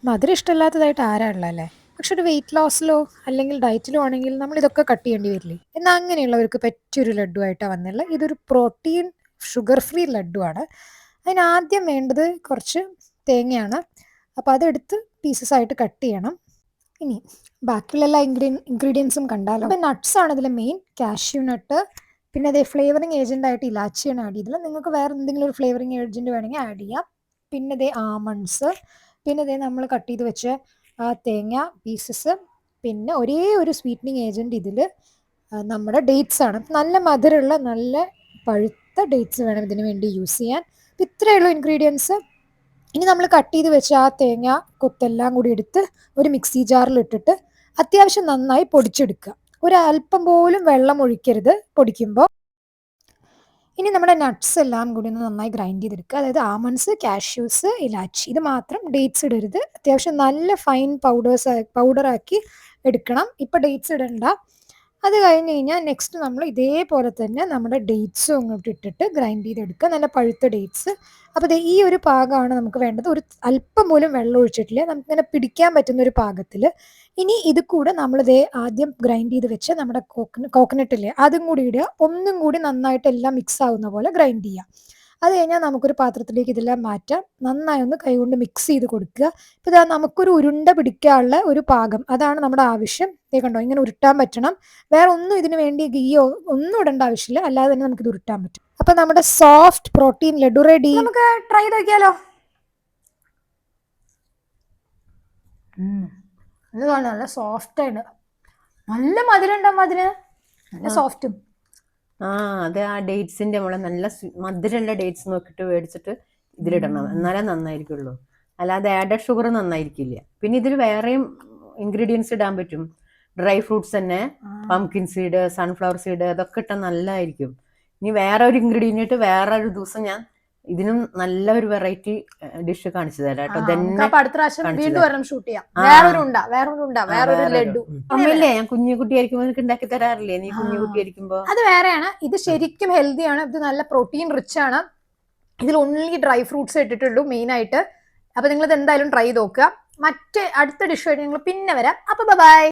മധുരം ഇഷ്ടമില്ലാത്തതായിട്ട് ആരാ ഉള്ളതല്ലേ? പക്ഷെ ഒരു വെയിറ്റ് ലോസിലോ അല്ലെങ്കിൽ ഡയറ്റിലോ ആണെങ്കിൽ നമ്മൾ ഇതൊക്കെ കട്ട് ചെയ്യേണ്ടി വരില്ലേ? എന്നാൽ അങ്ങനെയുള്ളവർക്ക് പറ്റിയൊരു ലഡു ആയിട്ടാണ് വന്നുള്ളത്. ഇതൊരു പ്രോട്ടീൻ ഷുഗർ ഫ്രീ ലഡു ആണ്. അതിനാദ്യം വേണ്ടത് കുറച്ച് തേങ്ങയാണ്. അപ്പോൾ അതെടുത്ത് പീസസ് ആയിട്ട് കട്ട് ചെയ്യണം. ഇനി ബാക്കിയുള്ള എല്ലാ ഇൻഗ്രീഡിയൻസും കണ്ടാലോ. അപ്പോൾ നട്ട്സ് ആണ് ഇതിൽ മെയിൻ. കാഷ്യൂ നട്ട്, പിന്നെ അതേ ഫ്ലേവറിങ് ഏജന്റ് ആയിട്ട് ഇലാച്ചിയാണ് ആഡ് ചെയ്തത്. നിങ്ങൾക്ക് വേറെ എന്തെങ്കിലും ഒരു ഫ്ലേവറിങ് ഏജന്റ് വേണമെങ്കിൽ ആഡ് ചെയ്യാം. പിന്നെ അതേ ആമണ്ട്സ്, പിന്നെ അതേ നമ്മൾ കട്ട് ചെയ്ത് വെച്ച ആ തേങ്ങ പീസസ്, പിന്നെ ഒരേ ഒരു സ്വീറ്റനിങ് ഏജന്റ് ഇതിൽ നമ്മുടെ ഡേറ്റ്സ് ആണ്. നല്ല മധുരമുള്ള നല്ല പഴുത്ത ഡേറ്റ്സ് വേണം ഇതിന് വേണ്ടി യൂസ് ചെയ്യാൻ. ഇത്രയേ ഉള്ളൂ ഇൻഗ്രീഡിയൻസ്. ഇനി നമ്മൾ കട്ട് ചെയ്ത് വെച്ച ആ തേങ്ങ കൊത്തെല്ലാം കൂടി എടുത്ത് ഒരു മിക്സി ജാറിൽ ഇട്ടിട്ട് അത്യാവശ്യം നന്നായി പൊടിച്ചെടുക്കുക. ഒരല്പം പോലും വെള്ളം ഒഴിക്കരുത് പൊടിക്കുമ്പോൾ. ഇനി നമ്മുടെ നട്ട്സ് എല്ലാം കൂടി ഒന്ന് നന്നായി ഗ്രൈൻഡ് ചെയ്തെടുക്കുക. അതായത് ആമണ്ട്സ്, കാഷ്യൂസ്, ഇലാച്ചി, ഇത് മാത്രം. ഡേറ്റ്സ് ഇടരുത്. അത്യാവശ്യം നല്ല ഫൈൻ പൗഡറാക്കി എടുക്കണം. ഇപ്പം ഡേറ്റ്സ് ഇടണ്ട. അത് കഴിഞ്ഞ് കഴിഞ്ഞാൽ നെക്സ്റ്റ് നമ്മൾ ഇതേപോലെ തന്നെ നമ്മുടെ ഡേറ്റ്സും അങ്ങോട്ട് ഇട്ടിട്ട് ഗ്രൈൻഡ് ചെയ്തെടുക്കുക. നല്ല പഴുത്ത ഡേറ്റ്സ്. അപ്പോൾ ഈ ഒരു പാകമാണ് നമുക്ക് വേണ്ടത്. ഒരു അല്പം പോലും വെള്ളം ഒഴിച്ചിട്ടില്ല. നമുക്കിങ്ങനെ പിടിക്കാൻ പറ്റുന്ന ഒരു പാകത്തിൽ. ഇനി ഇത് കൂടെ നമ്മളിതേ ആദ്യം ഗ്രൈൻഡ് ചെയ്ത് വെച്ച് നമ്മുടെ കോക്കനട്ട് ഇല്ലേ, അതും കൂടി ഇടുക. ഒന്നും കൂടി നന്നായിട്ട് എല്ലാം മിക്സ് ആവുന്ന പോലെ ഗ്രൈൻഡ് ചെയ്യുക. അത് കഴിഞ്ഞാൽ നമുക്കൊരു പാത്രത്തിലേക്ക് ഇതെല്ലാം മാറ്റാം. നന്നായി ഒന്ന് കൈകൊണ്ട് മിക്സ് ചെയ്ത് കൊടുക്കുക. ഇപ്പോൾ ഇതാ നമുക്കൊരു ഉരുണ്ട പിടിക്കാനുള്ള ഒരു പാകം, അതാണ് നമ്മുടെ ആവശ്യം. കണ്ടോ, ഇങ്ങനെ ഉരുട്ടാൻ പറ്റണം. വേറെ ഒന്നും ഇതിന് വേണ്ടി ഗീയോ ഒന്നും ഇടേണ്ട ആവശ്യമില്ല. അല്ലാതെ തന്നെ നമുക്കിത് ഉരുട്ടാൻ പറ്റും. അപ്പം നമ്മുടെ സോഫ്റ്റ് പ്രോട്ടീൻ ലഡു റെഡി. നമുക്ക് ട്രൈ ചെയ്ത് നോക്കിയാലോ. ഇതാണ് നല്ല സോഫ്റ്റാണ്. നല്ല മധുരം ഉണ്ടാവും അതിന്, നല്ല സോഫ്റ്റും. അത് ആ ഡേറ്റ്സിന്റെ നമ്മളെ നല്ല മധുരമുള്ള ഡേറ്റ്സ് നോക്കിയിട്ട് മേടിച്ചിട്ട് ഇതിലിടണം, എന്നാലേ നന്നായിരിക്കുള്ളൂ. അല്ലാതെ ആഡഡ് ഷുഗർ നന്നായിരിക്കില്ല. പിന്നെ ഇതിൽ വേറെയും ഇൻഗ്രീഡിയൻസ് ഇടാൻ പറ്റും. ഡ്രൈ ഫ്രൂട്ട്സ് തന്നെ, പംകിൻ സീഡ്, സൺഫ്ലവർ സീഡ്, അതൊക്കെ ഇട്ടാൽ നല്ലതായിരിക്കും. ഇനി വേറെ ഒരു ഇൻഗ്രീഡിയൻറ്റ് വേറെ ഒരു ദിവസം ഞാൻ ഇതിനും നല്ല ഒരു വെറൈറ്റി ഡിഷ് കാണിച്ചു തരാം കേട്ടോ. അമ്മയില്ലേ, ഞാൻ കുഞ്ഞു കുട്ടിയായിരിക്കുമ്പോ നിനക്ക് ഉണ്ടാക്കി തരാറില്ലേ നീ കുഞ്ഞു കുട്ടിയായിരിക്കുമ്പോ? അത് വേറെയാണ്. ഇത് ശരിക്കും ഹെൽത്തിയാണ്. ഇത് നല്ല പ്രോട്ടീൻ റിച്ച് ആണ്. ഇതിൽ ഓൺലി ഡ്രൈ ഫ്രൂട്ട്സ് ഇട്ടിട്ടുള്ളൂ മെയിൻ ആയിട്ട്. അപ്പൊ നിങ്ങൾ ഇത് എന്തായാലും ട്രൈ ചെയ്ത് നോക്കുക. അടുത്ത ഡിഷുമായിട്ട് നിങ്ങൾ പിന്നെ വരാം. അപ്പൊ ബൈ.